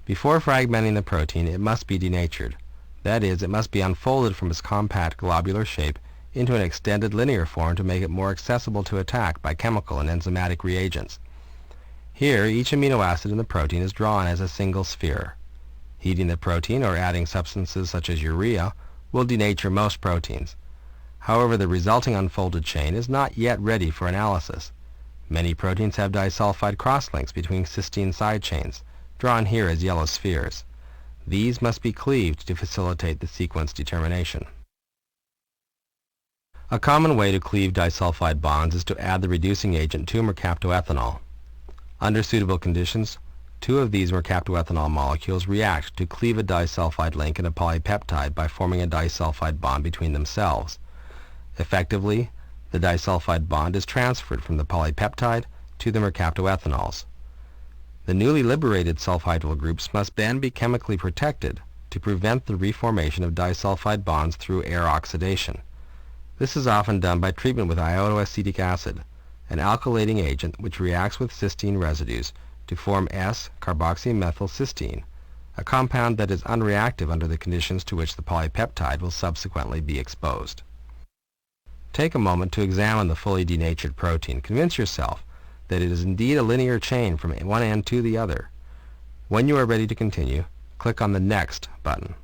Before fragmenting the protein, it must be denatured. That is, it must be unfolded from its compact globular shape into an extended linear form to make it more accessible to attack by chemical and enzymatic reagents. Here, each amino acid in the protein is drawn as a single sphere. Heating the protein or adding substances such as urea will denature most proteins. However, the resulting unfolded chain is not yet ready for analysis. Many proteins have disulfide crosslinks between cysteine side chains, drawn here as yellow spheres. These must be cleaved to facilitate the sequence determination. A common way to cleave disulfide bonds is to add the reducing agent 2-mercaptoethanol. Under suitable conditions, two of these mercaptoethanol molecules react to cleave a disulfide link in a polypeptide by forming a disulfide bond between themselves. Effectively, the disulfide bond is transferred from the polypeptide to the mercaptoethanols. The newly liberated sulfhydryl groups must then be chemically protected to prevent the reformation of disulfide bonds through air oxidation. This is often done by treatment with iodoacetic acid, an alkylating agent which reacts with cysteine residues to form S-carboxymethylcysteine, a compound that is unreactive under the conditions to which the polypeptide will subsequently be exposed. Take a moment to examine the fully denatured protein. Convince yourself that it is indeed a linear chain from one end to the other. When you are ready to continue, click on the Next button.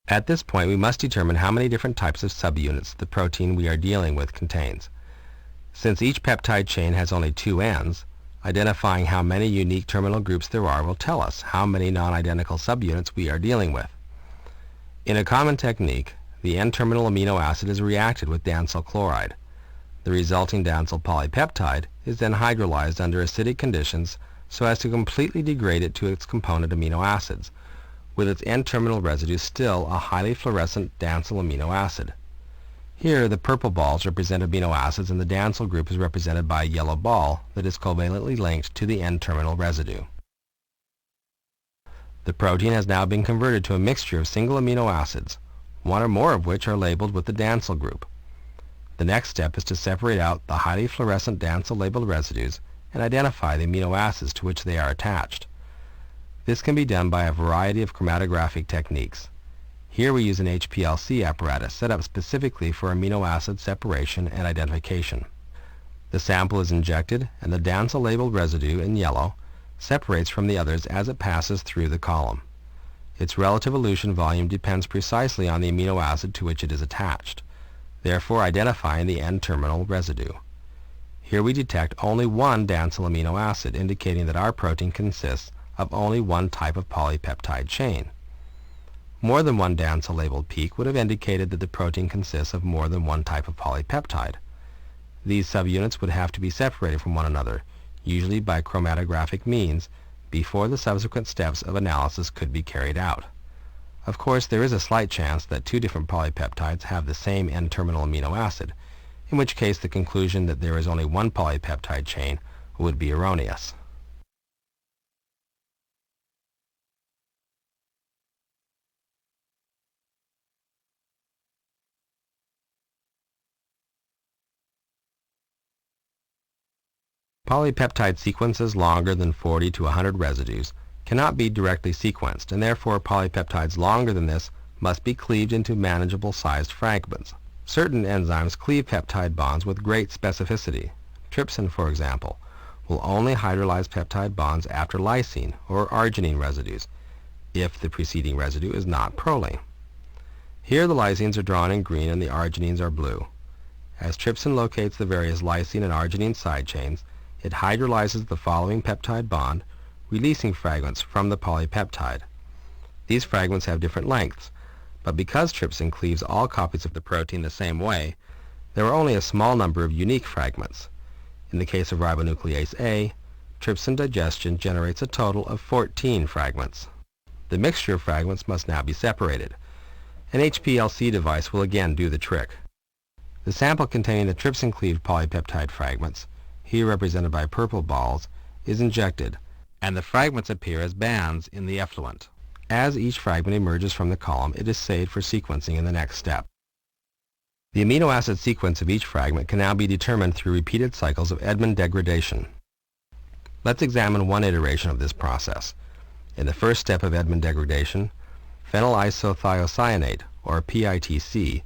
At this point, we must determine how many different types of subunits the protein we are dealing with contains. Since each peptide chain has only two ends, identifying how many unique terminal groups there are will tell us how many non-identical subunits we are dealing with. In a common technique, the N-terminal amino acid is reacted with dansyl chloride. The resulting dansyl polypeptide is then hydrolyzed under acidic conditions so as to completely degrade it to its component amino acids, with its N-terminal residue still a highly fluorescent dansyl amino acid. Here, the purple balls represent amino acids and the dansyl group is represented by a yellow ball that is covalently linked to the N-terminal residue. The protein has now been converted to a mixture of single amino acids, one or more of which are labeled with the dansyl group. The next step is to separate out the highly fluorescent dansyl labeled residues and identify the amino acids to which they are attached. This can be done by a variety of chromatographic techniques. Here we use an HPLC apparatus set up specifically for amino acid separation and identification. The sample is injected and the dansyl labeled residue in yellow separates from the others as it passes through the column. Its relative elution volume depends precisely on the amino acid to which it is attached, therefore identifying the N-terminal residue. Here we detect only one dansyl amino acid, indicating that our protein consists of only one type of polypeptide chain. More than one dansyl labeled peak would have indicated that the protein consists of more than one type of polypeptide. These subunits would have to be separated from one another, usually by chromatographic means, before the subsequent steps of analysis could be carried out. Of course, there is a slight chance that two different polypeptides have the same N-terminal amino acid, in which case the conclusion that there is only one polypeptide chain would be erroneous. Polypeptide sequences longer than 40 to 100 residues cannot be directly sequenced, and therefore polypeptides longer than this must be cleaved into manageable sized fragments. Certain enzymes cleave peptide bonds with great specificity. Trypsin, for example, will only hydrolyze peptide bonds after lysine or arginine residues, if the preceding residue is not proline. Here the lysines are drawn in green and the arginines are blue. As trypsin locates the various lysine and arginine side chains, it hydrolyzes the following peptide bond, releasing fragments from the polypeptide. These fragments have different lengths, but because trypsin cleaves all copies of the protein the same way, there are only a small number of unique fragments. In the case of ribonuclease A, trypsin digestion generates a total of 14 fragments. The mixture of fragments must now be separated. An HPLC device will again do the trick. The sample containing the trypsin-cleaved polypeptide fragments, here represented by purple balls, is injected, and the fragments appear as bands in the effluent. As each fragment emerges from the column, it is saved for sequencing in the next step. The amino acid sequence of each fragment can now be determined through repeated cycles of Edmund degradation. Let's examine one iteration of this process. In the first step of Edmund degradation, phenylisothiocyanate, or PITC,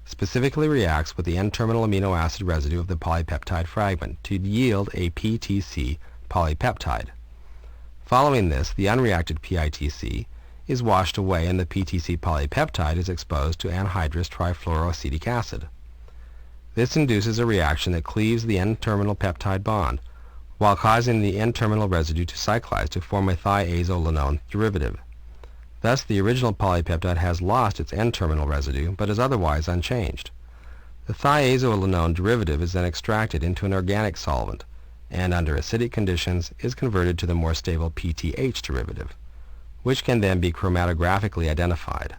specifically reacts with the N-terminal amino acid residue of the polypeptide fragment to yield a PTC polypeptide. Following this, the unreacted PITC is washed away and the PTC polypeptide is exposed to anhydrous trifluoroacetic acid. This induces a reaction that cleaves the N-terminal peptide bond, while causing the N-terminal residue to cyclize to form a thiazolinone derivative. Thus, the original polypeptide has lost its N-terminal residue, but is otherwise unchanged. The thiazolinone derivative is then extracted into an organic solvent, and under acidic conditions is converted to the more stable PTH derivative, which can then be chromatographically identified.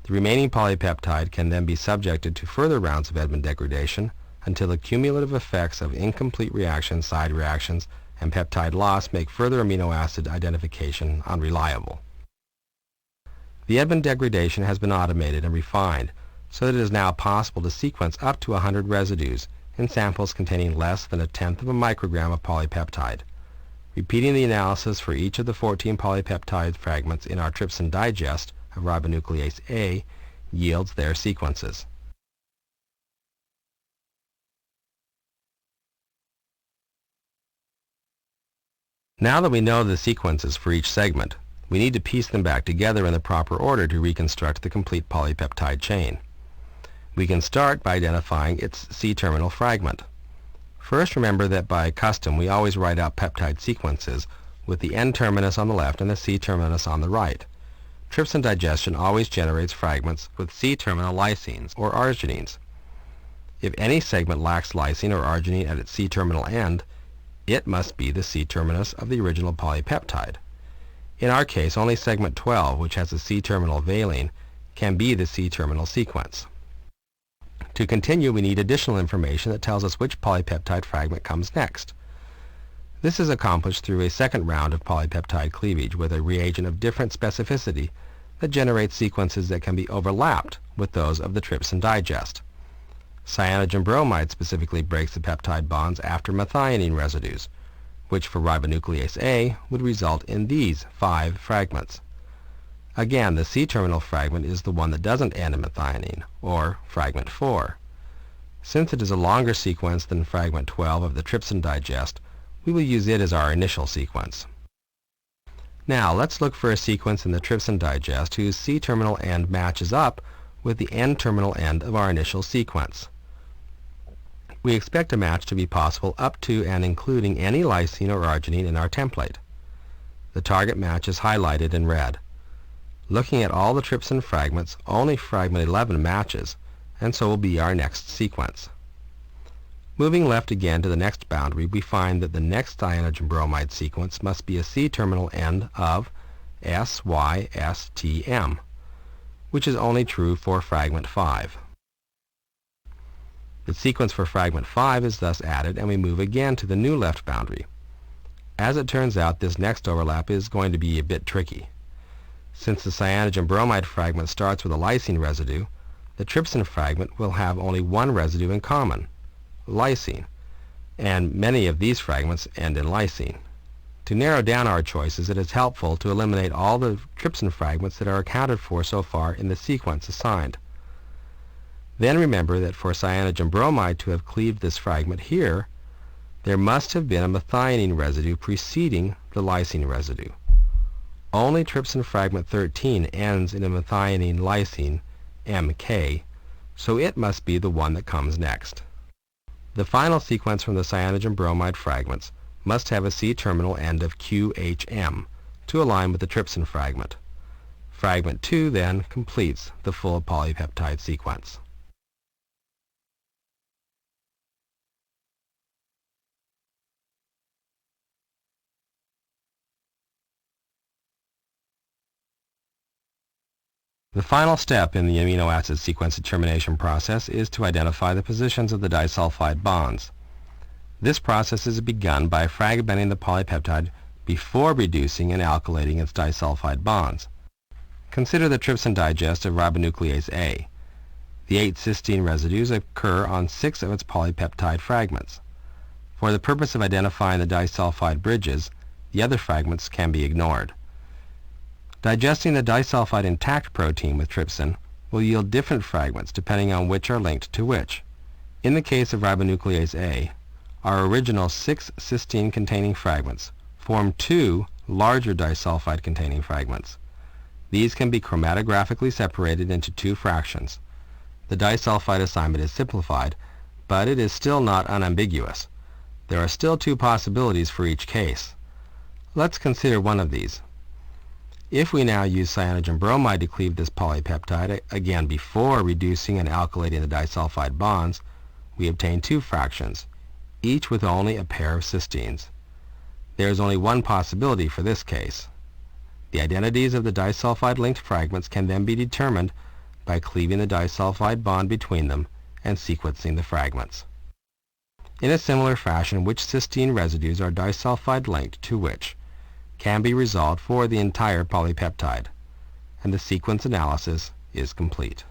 The remaining polypeptide can then be subjected to further rounds of Edmund degradation until the cumulative effects of incomplete reactions, side reactions, and peptide loss make further amino acid identification unreliable. The Edmund degradation has been automated and refined so that it is now possible to sequence up to 100 residues in samples containing less than 1/10 of a microgram of polypeptide. Repeating the analysis for each of the 14 polypeptide fragments in our trypsin digest of ribonuclease A yields their sequences. Now that we know the sequences for each segment, we need to piece them back together in the proper order to reconstruct the complete polypeptide chain. We can start by identifying its C-terminal fragment. First, remember that by custom we always write out peptide sequences with the N-terminus on the left and the C-terminus on the right. Trypsin digestion always generates fragments with C-terminal lysines or arginines. If any segment lacks lysine or arginine at its C-terminal end, it must be the C-terminus of the original polypeptide. In our case, only segment 12, which has a C-terminal valine, can be the C-terminal sequence. To continue, we need additional information that tells us which polypeptide fragment comes next. This is accomplished through a second round of polypeptide cleavage with a reagent of different specificity that generates sequences that can be overlapped with those of the trypsin digest. Cyanogen bromide specifically breaks the peptide bonds after methionine residues, which for ribonuclease A would result in these 5 fragments. Again, the C-terminal fragment is the one that doesn't end in methionine, or fragment 4. Since it is a longer sequence than fragment 12 of the trypsin digest, we will use it as our initial sequence. Now, let's look for a sequence in the trypsin digest whose C-terminal end matches up with the N-terminal end of our initial sequence. We expect a match to be possible up to and including any lysine or arginine in our template. The target match is highlighted in red. Looking at all the trypsin fragments, only fragment 11 matches, and so will be our next sequence. Moving left again to the next boundary, we find that the next cyanogen bromide sequence must be a C-terminal end of SYSTM, which is only true for fragment 5. The sequence for fragment 5 is thus added, and we move again to the new left boundary. As it turns out, this next overlap is going to be a bit tricky. Since the cyanogen bromide fragment starts with a lysine residue, the trypsin fragment will have only one residue in common, lysine, and many of these fragments end in lysine. To narrow down our choices, it is helpful to eliminate all the trypsin fragments that are accounted for so far in the sequence assigned. Then remember that for cyanogen bromide to have cleaved this fragment here, there must have been a methionine residue preceding the lysine residue. Only trypsin fragment 13 ends in a methionine lysine, MK, so it must be the one that comes next. The final sequence from the cyanogen bromide fragments must have a C-terminal end of QHM to align with the trypsin fragment. Fragment 2 then completes the full polypeptide sequence. The final step in the amino acid sequence determination process is to identify the positions of the disulfide bonds. This process is begun by fragmenting the polypeptide before reducing and alkylating its disulfide bonds. Consider the trypsin digest of ribonuclease A. The 8 cysteine residues occur on 6 of its polypeptide fragments. For the purpose of identifying the disulfide bridges, the other fragments can be ignored. Digesting the disulfide intact protein with trypsin will yield different fragments depending on which are linked to which. In the case of ribonuclease A, our original 6 cysteine-containing fragments form 2 larger disulfide-containing fragments. These can be chromatographically separated into 2 fractions. The disulfide assignment is simplified, but it is still not unambiguous. There are still 2 possibilities for each case. Let's consider one of these. If we now use cyanogen bromide to cleave this polypeptide, again before reducing and alkylating the disulfide bonds, we obtain 2 fractions, each with only a pair of cysteines. There is only one possibility for this case. The identities of the disulfide-linked fragments can then be determined by cleaving the disulfide bond between them and sequencing the fragments. In a similar fashion, which cysteine residues are disulfide-linked to which can be resolved for the entire polypeptide, and the sequence analysis is complete.